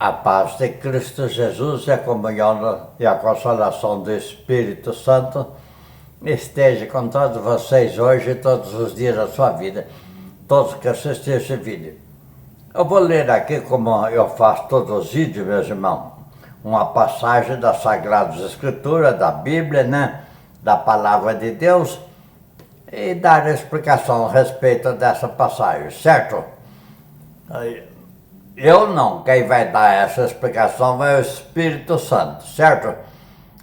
A paz de Cristo Jesus e a comunhão e a consolação do Espírito Santo esteja com todos vocês hoje e todos os dias da sua vida, todos que assistem esse vídeo. Eu vou ler aqui, como eu faço todos os vídeos, meus irmãos, uma passagem das Sagradas Escrituras, da Bíblia, da Palavra de Deus, e dar a explicação a respeito dessa passagem, certo? Eu não, quem vai dar essa explicação vai o Espírito Santo, certo?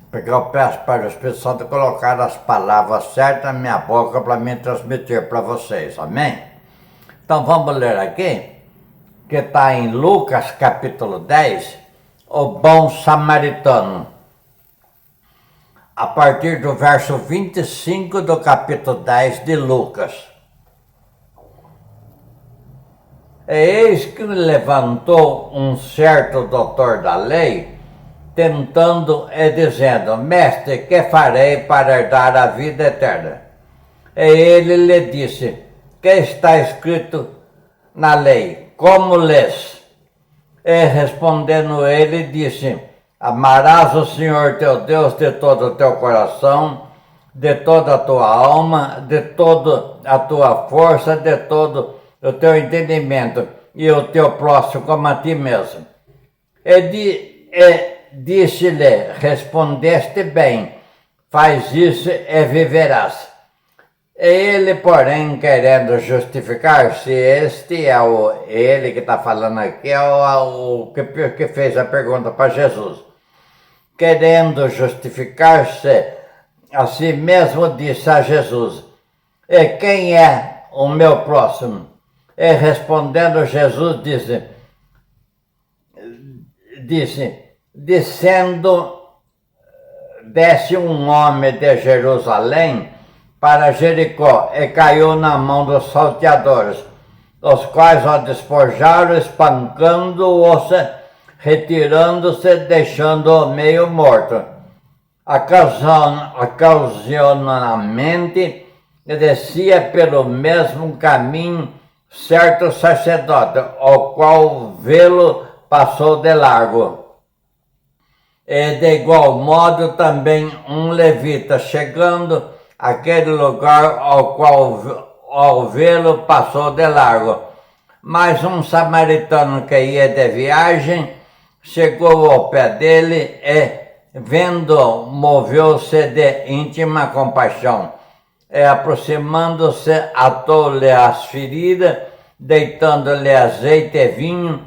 Porque eu peço para o Espírito Santo colocar as palavras certas na minha boca para me transmitir para vocês, amém? Então vamos ler aqui, que está em Lucas capítulo 10, o bom samaritano. A partir do verso 25 do capítulo 10 de Lucas. Eis que levantou um certo doutor da lei, tentando e dizendo: Mestre, que farei para herdar a vida eterna? E ele lhe disse: Que está escrito na lei? Como lês? E respondendo ele, disse: Amarás o Senhor teu Deus de todo o teu coração, de toda a tua alma, de toda a tua força, de todo o teu entendimento, e o teu próximo como a ti mesmo. E disse-lhe: Respondeste bem, faz isso e viverás. E ele, porém, querendo justificar-se, este é ele que está falando aqui, é o que fez a pergunta para Jesus. Querendo justificar-se a si mesmo, disse a Jesus: E quem é o meu próximo? E respondendo Jesus, desce um homem de Jerusalém para Jericó e caiu na mão dos salteadores, os quais o despojaram, espancando-o, retirando-se, deixando-o meio morto. Ocasionalmente descia pelo mesmo caminho certo sacerdote, ao qual vê-lo passou de largo. E de igual modo também um levita, chegando àquele lugar ao qual ao vê-lo passou de largo. Mas um samaritano que ia de viagem chegou ao pé dele e, vendo, moveu-se de íntima compaixão. E aproximando-se, atou-lhe as feridas, deitando-lhe azeite e vinho.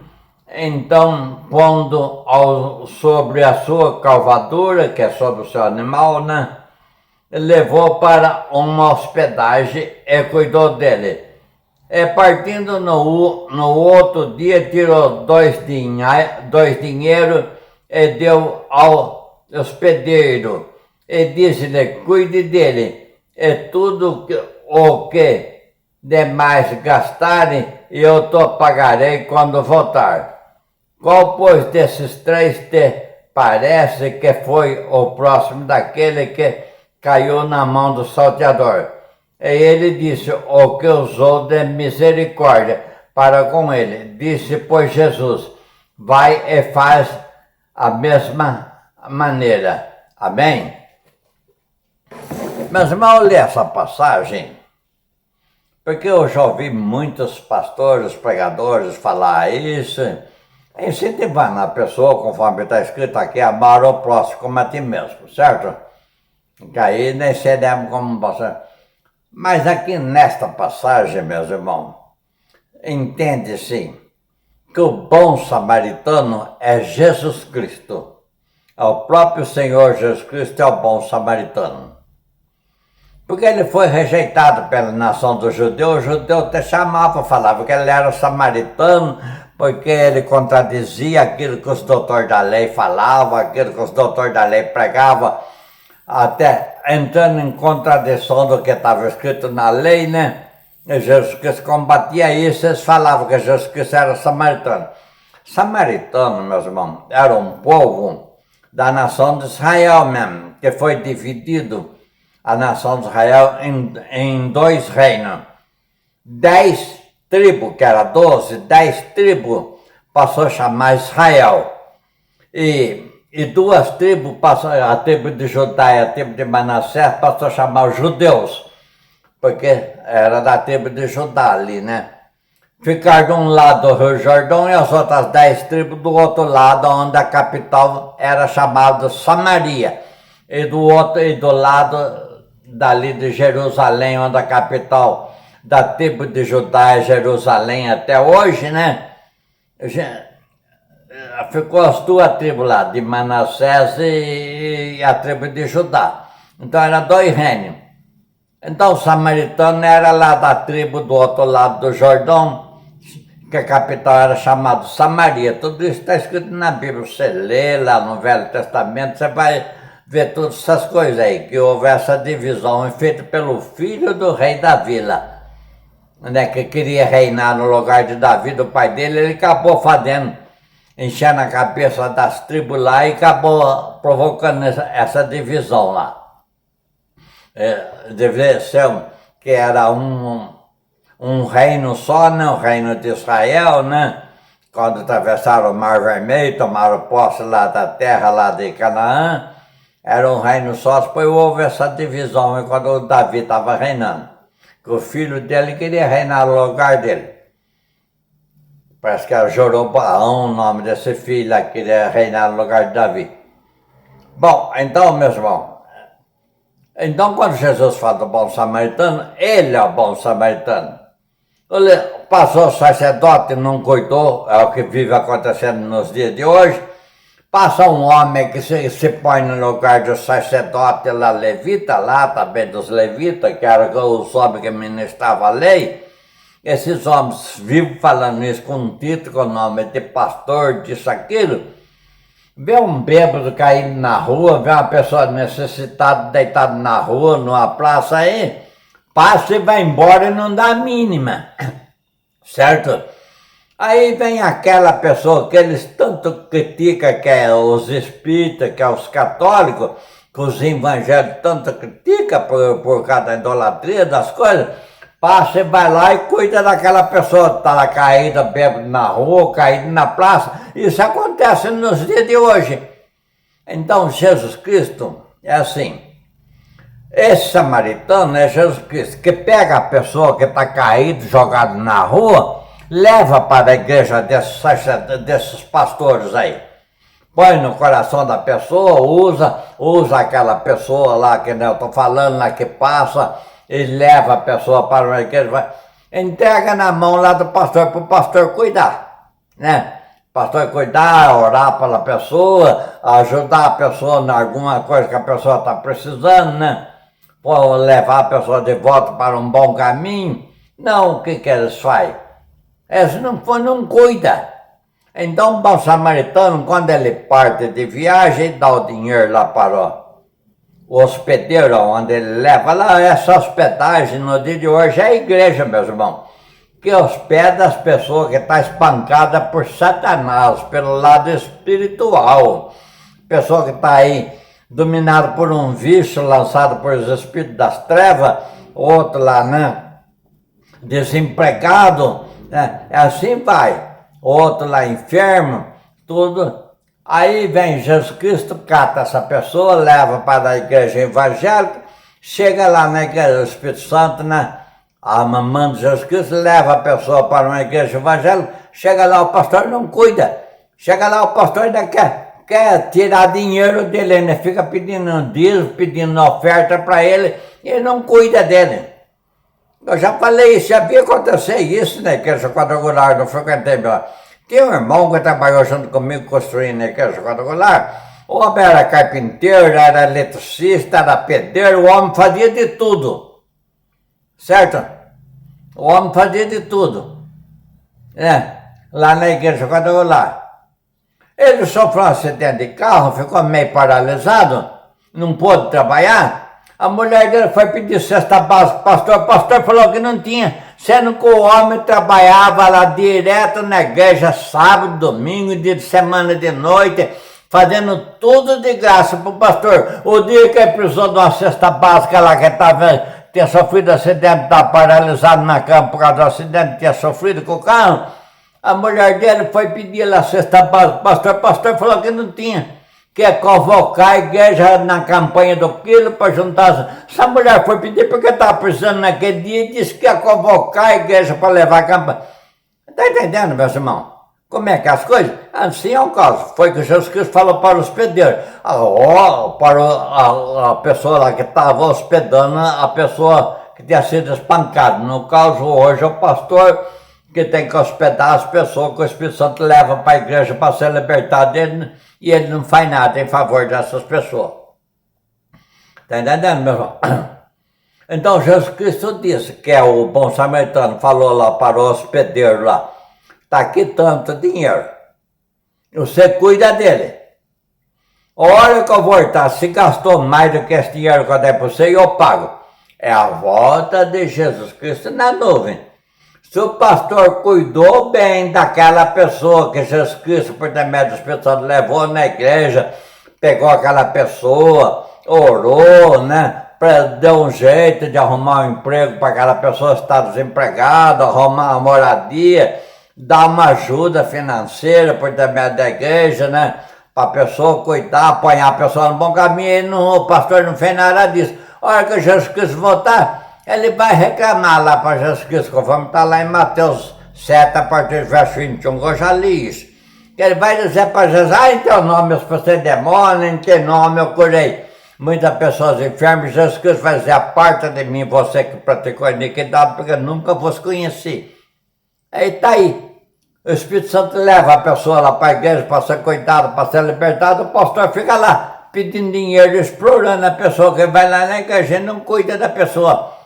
Então, pondo sobre a sua calvadura, que é sobre o seu animal, levou para uma hospedagem e cuidou dele. E partindo no outro dia, tirou dois dinheiros e deu ao hospedeiro. E disse-lhe: Cuide dele. E tudo o que demais gastarem, eu te pagarei quando voltar. Qual, pois, desses três te parece que foi o próximo daquele que caiu na mão do salteador? E ele disse: O que usou de misericórdia para com ele. Disse, pois, Jesus: Vai e faz a mesma maneira. Amém? Meus irmãos, eu li essa passagem porque eu já ouvi muitos pastores, pregadores falar isso, incentivando a pessoa, conforme está escrito aqui, amar o próximo como a ti mesmo, certo? Que aí nem seremos como pastor. Mas aqui nesta passagem, meus irmãos, entende-se que o bom samaritano é Jesus Cristo. É o próprio Senhor Jesus Cristo, é o bom samaritano. Porque ele foi rejeitado pela nação dos judeus, os judeus até chamavam, falavam que ele era samaritano, porque ele contradizia aquilo que os doutores da lei falavam, aquilo que os doutores da lei pregavam, até entrando em contradição do que estava escrito na lei, E Jesus Cristo combatia isso, eles falavam que Jesus Cristo era samaritano. Samaritano, meus irmãos, era um povo da nação de Israel mesmo, que foi dividido a nação de Israel em dois reinos. 10 tribos, que era 12, 10 tribos passou a chamar Israel. E duas tribos, a tribo de Judá e a tribo de Manassés, passou a chamar os judeus, porque era da tribo de Judá ali, né? Ficaram de um lado do Rio Jordão e as outras 10 tribos do outro lado, onde a capital era chamada Samaria. E do lado dali de Jerusalém, onde a capital da tribo de Judá é Jerusalém até hoje, né? Ficou as duas tribos lá, de Manassés e a tribo de Judá. Então eram 2 reinos. Então o samaritano era lá da tribo do outro lado do Jordão, que a capital era chamada Samaria. Tudo isso está escrito na Bíblia. Você lê lá no Velho Testamento, você vai ver todas essas coisas aí, que houve essa divisão feita pelo filho do rei Davi lá, né, que queria reinar no lugar de Davi, do pai dele. Ele acabou enchendo a cabeça das tribos lá e acabou provocando essa divisão lá. Devia ser que era um reino só, né? O reino de Israel, né? Quando atravessaram o Mar Vermelho, tomaram posse lá da terra lá de Canaã, era um reino só. Depois houve essa divisão quando o Davi estava reinando, que o filho dele queria reinar no lugar dele. Parece que era Jeroboão o nome desse filho lá, que queria reinar no lugar de Davi. Bom, então, meus irmãos, então quando Jesus fala do bom samaritano, ele é o bom samaritano. Ele passou o sacerdote e não cuidou, é o que vive acontecendo nos dias de hoje. Passa um homem que se põe no lugar do sacerdote lá, levita, lá também dos levitas, que eram os homens que ministravam a lei. Esses homens vivem falando isso com um título, com o nome de pastor, disso, aquilo. Vê um bêbado caído na rua, vê uma pessoa necessitada deitada na rua, numa praça aí, passa e vai embora e não dá a mínima, certo? Aí vem aquela pessoa que eles tanto criticam, que é os espíritas, que é os católicos, que os evangélicos tanto criticam por causa da idolatria das coisas. Passa e vai lá e cuida daquela pessoa que está lá caída, bêbada na rua, caída na praça. Isso acontece nos dias de hoje. Então Jesus Cristo é assim. Esse samaritano é Jesus Cristo, que pega a pessoa que está caída, jogada na rua, leva para a igreja desses pastores aí. Põe no coração da pessoa, usa aquela pessoa lá que eu estou falando, lá que passa, e leva a pessoa para uma igreja, entrega na mão lá do pastor, para o pastor cuidar, né? O pastor cuidar, orar pela pessoa, ajudar a pessoa em alguma coisa que a pessoa está precisando, né? Ou levar a pessoa de volta para um bom caminho. Não, o que eles fazem? Eles não cuidam. Então o bom samaritano, quando ele parte de viagem, ele dá o dinheiro lá para o hospedeiro, onde ele leva lá. Essa hospedagem no dia de hoje é a igreja, meus irmãos, que hospeda as pessoas que estão espancadas por Satanás, pelo lado espiritual. Pessoa que está aí dominada por um vício lançado por os espíritos das trevas, outro lá, né, desempregado, né? Assim vai. Outro lá enfermo, tudo. Aí vem Jesus Cristo, cata essa pessoa, leva para a igreja evangélica, chega lá na igreja do Espírito Santo, né? A mamãe de Jesus Cristo leva a pessoa para uma igreja evangélica, chega lá, o pastor não cuida. Chega lá, o pastor ainda quer tirar dinheiro dele, ele fica pedindo dízimo, pedindo oferta para ele, e ele não cuida dele. Eu já falei isso, já vi acontecer isso na igreja quadrangular, não frequentei melhor. Tinha um irmão que trabalhou junto comigo construindo a igreja quadrangular. O homem era carpinteiro, era eletricista, era pedreiro, o homem fazia de tudo. Certo? O homem fazia de tudo. Lá na igreja quadrangular. Ele sofreu um acidente de carro, ficou meio paralisado, não pôde trabalhar. A mulher dele foi pedir cesta básica para o pastor falou que não tinha, sendo que o homem trabalhava lá direto na igreja, sábado, domingo, dia de semana, de noite, fazendo tudo de graça para o pastor. O dia que ele precisou de uma cesta básica lá, que tinha sofrido acidente, estava paralisado na cama por causa do acidente, tinha sofrido com o carro, A mulher dele foi pedir lá a cesta básica para o pastor falou que não tinha. Quer convocar a igreja na campanha do quilo para juntar. Essa mulher foi pedir porque estava precisando naquele dia e disse que ia convocar a igreja para levar a campanha. Está entendendo, meus irmãos? Como é que é as coisas? Assim é o caso. Foi que Jesus Cristo falou para os hospedeiros. Para a pessoa lá que estava hospedando, a pessoa que tinha sido espancada. No caso, hoje, é o pastor que tem que hospedar as pessoas que o Espírito Santo leva para a igreja para ser libertado dele, e ele não faz nada em favor dessas pessoas. Está entendendo, meu irmão? Então, Jesus Cristo disse, que é o bom samaritano, falou lá para o hospedeiro lá, está aqui tanto dinheiro, você cuida dele. A hora que eu voltar, se gastou mais do que esse dinheiro que eu dei para você, eu pago. É a volta de Jesus Cristo na nuvem. Se o pastor cuidou bem daquela pessoa que Jesus Cristo, por intermédio do Espírito Santo, levou na igreja, pegou aquela pessoa, orou, né? Deu um jeito de arrumar um emprego para aquela pessoa que está desempregada, arrumar uma moradia, dar uma ajuda financeira por intermédio da igreja, né? Para a pessoa cuidar, apanhar a pessoa no bom caminho, o pastor não fez nada disso. A hora que Jesus Cristo voltar, ele vai reclamar lá para Jesus Cristo, conforme está lá em Mateus 7, a partir do verso 21, eu já li isso. Que ele vai dizer para Jesus, em teu nome eu expulsei demônio, em teu nome eu curei muitas pessoas enfermas. Jesus Cristo vai dizer, aparta de mim você que praticou iniquidade, porque eu nunca vos conheci. Aí está aí. O Espírito Santo leva a pessoa lá para a igreja para ser cuidado, para ser libertado, o pastor fica lá pedindo dinheiro, explorando a pessoa que vai lá na igreja e não cuida da pessoa.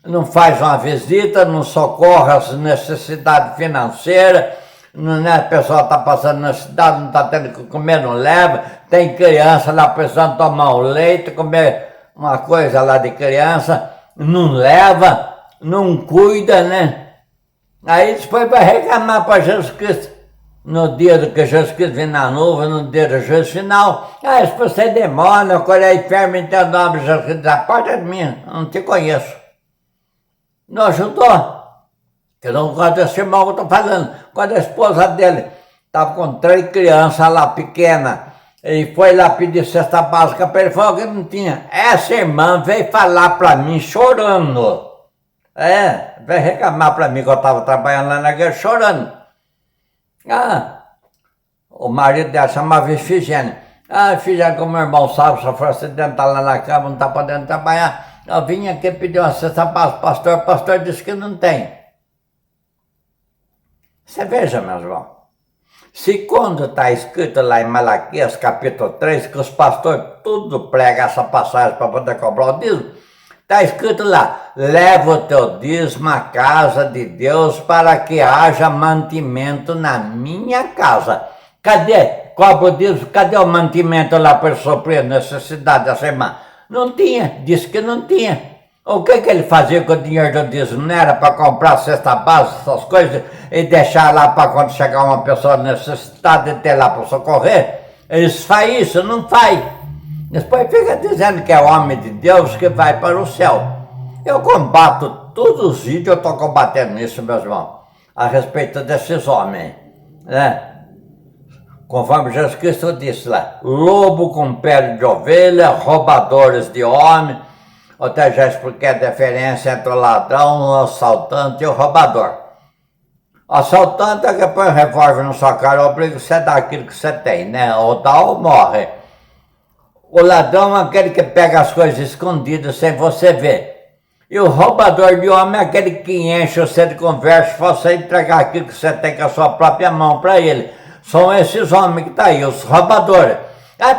Não faz uma visita, não socorre as necessidades financeiras, a pessoa está passando necessidade, não está tendo que comer, não leva, tem criança lá precisando tomar um leite, comer uma coisa lá de criança, não leva, não cuida, né? Aí depois vai reclamar para Jesus Cristo, no dia do que Jesus Cristo vem na nuvem, no dia do juízo final, se você é demônio, quando é enfermo em teu nome, Jesus Cristo, aparta de mim, eu não te conheço. Não ajudou. Que não gosto desse irmão que eu estou falando. Quando a esposa dele estava com 3 crianças lá pequenas, e foi lá pedir cesta básica para ele, falou que não tinha. Essa irmã veio falar para mim chorando. Veio reclamar para mim que eu estava trabalhando lá na igreja chorando. O marido dela chamava Efigênia. Efigênia, como o irmão sabe, sofreu acidente, está lá na cama, não está podendo trabalhar. Eu vim aqui pedir uma cesta básica, o pastor disse que não tem. Você veja, meus irmãos, se quando está escrito lá em Malaquias, capítulo 3, que os pastores tudo pregam essa passagem para poder cobrar o dízimo, está escrito lá, leva o teu dízimo à casa de Deus para que haja mantimento na minha casa. Cadê? Cobra o dízimo, cadê o mantimento lá para suprir a necessidade dessa irmã? Não tinha, disse que não tinha. O que ele fazia com o dinheiro do dízimo? Não era para comprar cesta básica, essas coisas, e deixar lá para quando chegar uma pessoa necessitada de ter lá para socorrer? Eles fazem isso? Não faz. Depois fica dizendo que é homem de Deus que vai para o céu. Eu combato todos os vídeos, eu estou combatendo isso, meus irmãos, a respeito desses homens, né? Conforme Jesus Cristo disse lá, lobo com pele de ovelha, roubadores de homem. Eu até já expliquei a diferença entre o ladrão, o assaltante e o roubador. O assaltante é que põe um revólver na sua cara, obriga você a dar aquilo que você tem, né? Ou dá ou morre. O ladrão é aquele que pega as coisas escondidas sem você ver. E o roubador de homem é aquele que enche você de conversa para você entregar aquilo que você tem com a sua própria mão para ele. São esses homens que estão aí, os roubadores.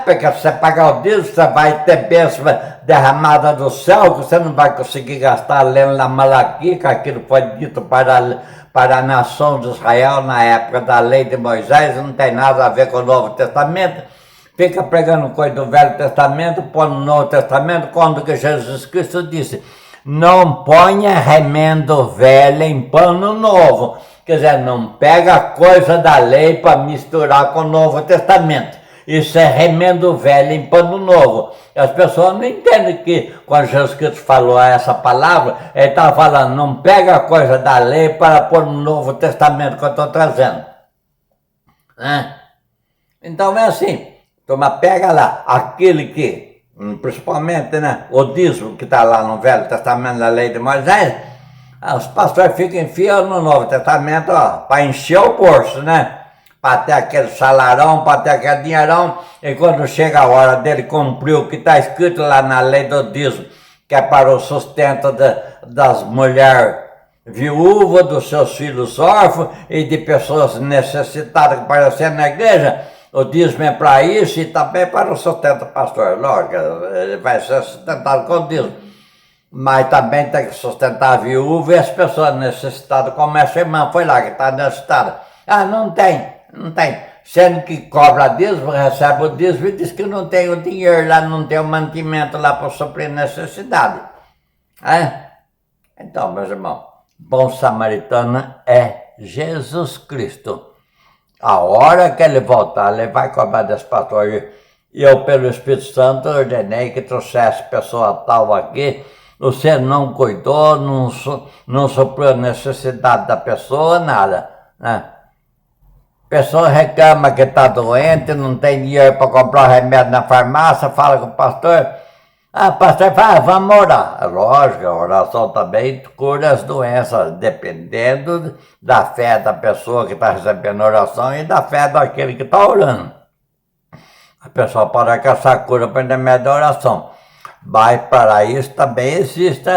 Porque você pagar o dízimo, você vai ter bênção derramada do céu, que você não vai conseguir gastar lendo na Malaquias, que aquilo foi dito para a nação de Israel na época da lei de Moisés, não tem nada a ver com o Novo Testamento. Fica pregando coisa do Velho Testamento, põe no Novo Testamento, quando que Jesus Cristo disse, não ponha remendo velho em pano novo. Quer dizer, não pega coisa da lei para misturar com o Novo Testamento. Isso é remendo velho em pano novo. As pessoas não entendem que quando Jesus Cristo falou essa palavra, ele está falando, não pega a coisa da lei para pôr no Novo Testamento que eu estou trazendo. Né? Então é assim, toma, pega lá, aquele que, principalmente, né, o dízimo que está lá no Velho Testamento, na lei de Moisés, os pastores ficam enfiando no Novo Testamento, para encher o bolso, né? Para ter aquele salarão, para ter aquele dinheirão, e quando chega a hora dele cumprir o que está escrito lá na lei do dízimo, que é para o sustento das mulheres viúvas, dos seus filhos órfãos e de pessoas necessitadas que aparecem na igreja, o dízimo é para isso e também para o sustento do pastor. Lógico, ele vai ser sustentado com o dízimo, mas também tem que sustentar a viúva e as pessoas necessitadas, como essa irmã foi lá que está necessitada. Ah, não tem. Sendo que cobra dízimo, recebe o dízimo e diz que não tem o dinheiro lá, não tem o mantimento lá para suprir necessidade. Então, meus irmãos, bom samaritano é Jesus Cristo. A hora que ele voltar, ele vai cobrar desse pastor. E eu, pelo Espírito Santo, ordenei que trouxesse pessoa tal aqui. Você não cuidou, não supriu a necessidade da pessoa, nada, né? A pessoa reclama que está doente, não tem dinheiro para comprar remédio na farmácia, fala com o pastor. Ah, pastor, vamos orar. É lógico, a oração também cura as doenças, dependendo da fé da pessoa que está recebendo a oração e da fé daquele que está orando. A pessoa pode alcançar cura por intermédio da oração. Mas para isso também existe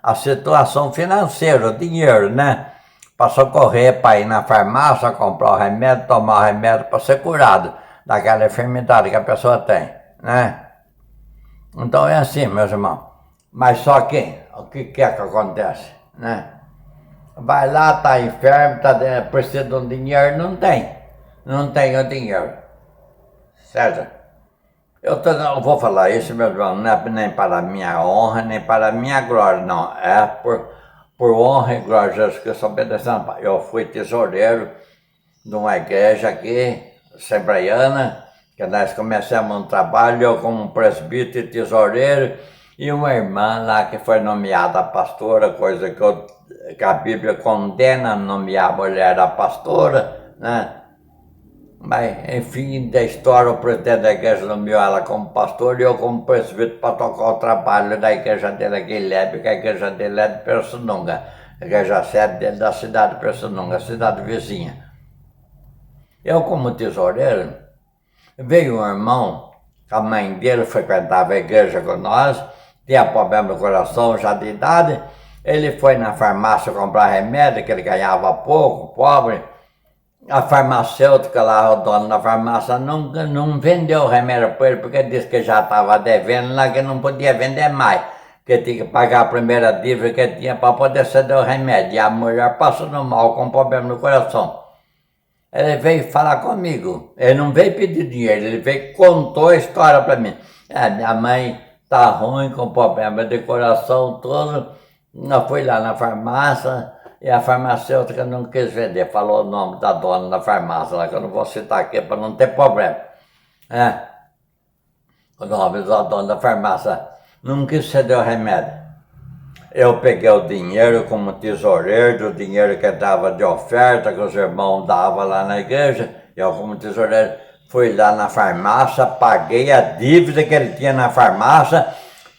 a situação financeira, o dinheiro, né? Para socorrer, para ir na farmácia, comprar o remédio, tomar o remédio para ser curado daquela enfermidade que a pessoa tem, né? Então é assim, meus irmãos. Mas só que, o que é que acontece, né? Vai lá, está enfermo, precisa de um dinheiro, não tem o dinheiro, certo? Eu vou falar isso, meu irmão, não é nem para a minha honra, nem para a minha glória, não. É por honra e glória de Jesus Cristo, obedecendo. Eu fui tesoureiro de uma igreja aqui, assembleiana, que nós começamos um trabalho, eu como presbítero e tesoureiro, e uma irmã lá que foi nomeada pastora, coisa que a Bíblia condena nomear a mulher a pastora, né? Mas, enfim, da história, o presidente da igreja nomeou ela como pastor e eu como presbítero para tocar o trabalho da igreja dele aqui em Lebe, que a igreja dele é de Pirassununga, a igreja sede dele da cidade de Pirassununga, cidade vizinha. Eu, como tesoureiro, veio um irmão, a mãe dele frequentava a igreja com nós, tinha problema no coração, já de idade, ele foi na farmácia comprar remédio, que ele ganhava pouco, pobre. A farmacêutica lá, o dono da farmácia, não vendeu o remédio para ele, porque disse que já estava devendo lá, que não podia vender mais, que tinha que pagar a primeira dívida que tinha para poder ceder o remédio. E a mulher passando mal, com problema no coração. Ele veio falar comigo, ele não veio pedir dinheiro, ele veio contou a história para mim. Minha mãe está ruim, com problema de coração todo, eu fui lá na farmácia, e a farmacêutica não quis vender, falou o nome da dona da farmácia, lá, que eu não vou citar aqui para não ter problema. O nome da dona da farmácia não quis ceder o remédio. Eu peguei o dinheiro como tesoureiro, o dinheiro que dava de oferta, que os irmãos davam lá na igreja, eu como tesoureiro fui lá na farmácia, paguei a dívida que ele tinha na farmácia,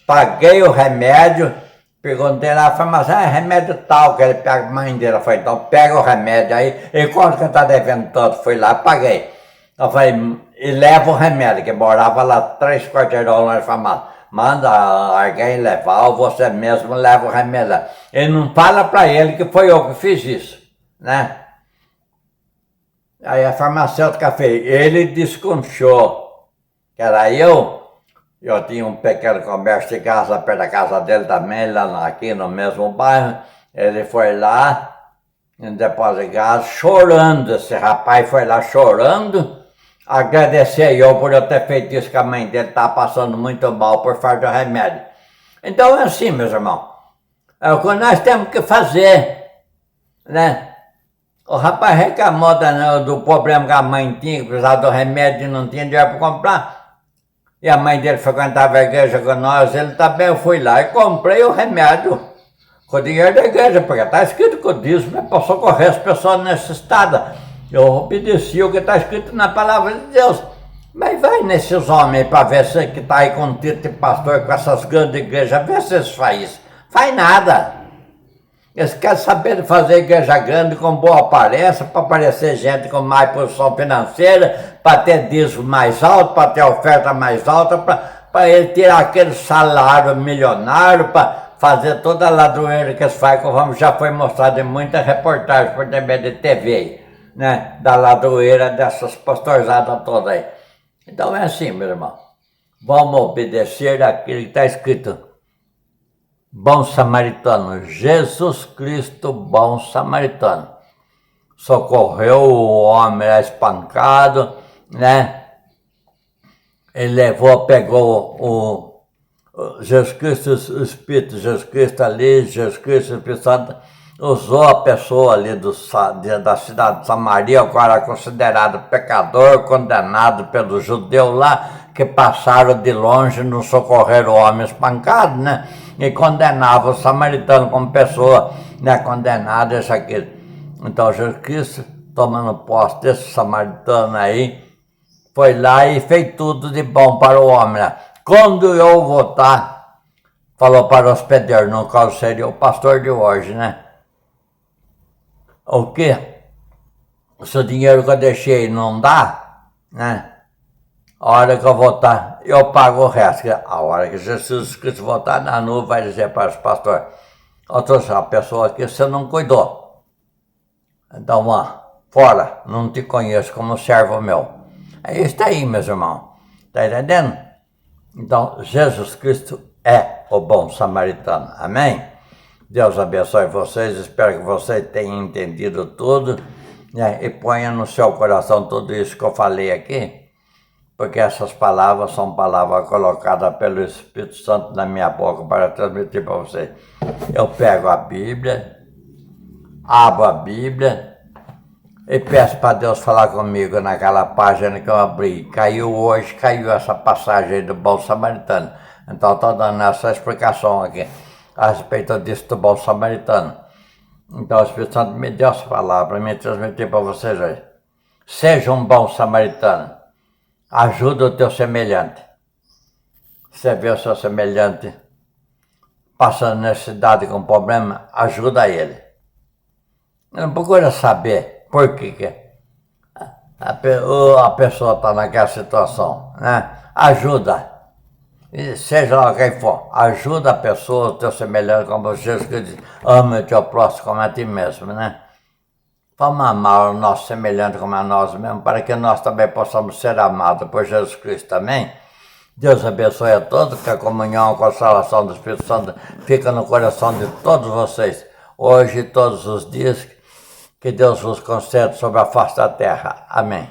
paguei o remédio. Perguntei lá na farmácia, remédio tal, que ele pega, a mãe dele foi, então pega o remédio aí, e quanto que tá devendo tanto? Fui lá, paguei. Eu falei, e leva o remédio, que morava lá 3 quarteirões na farmácia. Manda alguém levar, ou você mesmo leva o remédio lá. Ele não fala para ele que foi eu que fiz isso, né? Aí a farmacêutica fez, ele desconfiou que era eu tinha um pequeno comércio de casa perto da casa dele também, lá aqui no mesmo bairro. Ele foi lá, em depósito de gás, chorando. Esse rapaz foi lá chorando, agradecer eu por eu ter feito isso, que a mãe dele estava passando muito mal por falta de remédio. Então é assim, meus irmãos, é o que nós temos que fazer, né? O rapaz reclamou do problema que a mãe tinha, que precisava do remédio e não tinha dinheiro para comprar. E a mãe dele frequentava a igreja com nós, ele também, eu fui lá e comprei o remédio com o dinheiro da igreja, porque está escrito que o dízimo é para socorrer as pessoas necessitadas. Eu obedeci o que está escrito na palavra de Deus. Mas vai nesses homens para ver se que está aí com o título de pastor, com essas grandes igrejas, vê se eles fazem isso. Faz nada. Eles querem saber de fazer igreja grande com boa aparência, para aparecer gente com mais posição financeira, para ter dízimo mais alto, para ter oferta mais alta, para ele tirar aquele salário milionário, para fazer toda a ladroeira que eles fazem, como já foi mostrado em muitas reportagens por intermédio de TV, né? Da ladroeira dessas pastorzadas todas aí. Então é assim, meu irmão. Vamos obedecer aquilo que está escrito. Bom samaritano, Jesus Cristo, bom samaritano. Socorreu o homem espancado, né? Ele levou, pegou o Jesus Cristo, o Espírito Jesus Cristo ali, Jesus Cristo, o Espírito Santo, usou a pessoa ali da cidade de Samaria, o qual era considerado pecador, condenado pelos judeus lá, que passaram de longe, não socorreram o homem espancado, né? E condenava o samaritano como pessoa, né? Condenada, isso aqui. Então Jesus Cristo, tomando posse desse samaritano aí, foi lá e fez tudo de bom para o homem, né? Quando eu voltar, falou para o hospedeiro, no qual seria o pastor de hoje, né? O quê? Se o dinheiro que eu deixei não dá, né? A hora que eu voltar, eu pago o resto. A hora que Jesus Cristo voltar na nuvem, vai dizer para os pastores, eu trouxe uma pessoa aqui, você não cuidou. Então, fora, não te conheço como servo meu. É isso aí, meus irmãos. Está entendendo? Então, Jesus Cristo é o bom samaritano. Amém? Deus abençoe vocês. Espero que vocês tenham entendido tudo, né? E ponha no seu coração tudo isso que eu falei aqui, porque essas palavras são palavras colocadas pelo Espírito Santo na minha boca para transmitir para vocês. Eu pego a Bíblia, abro a Bíblia e peço para Deus falar comigo naquela página que eu abri. Caiu essa passagem aí do bom samaritano. Então estou dando essa explicação aqui a respeito disso do bom samaritano. Então o Espírito Santo me deu essa palavra para me transmitir para vocês hoje. Seja um bom samaritano. Ajuda o teu semelhante. Você vê o seu semelhante passando necessidade com problema, ajuda ele. Não procura saber por que a pessoa está naquela situação, né? Ajuda. E seja lá quem for, ajuda a pessoa, o teu semelhante, como Jesus que diz, ama o teu próximo como a ti mesmo, né? Vamos amar o nosso semelhante como a nós mesmos, para que nós também possamos ser amados por Jesus Cristo, amém? Deus abençoe a todos, que a comunhão, a consolação do Espírito Santo fica no coração de todos vocês, hoje e todos os dias, que Deus vos conceda sobre a face da terra. Amém.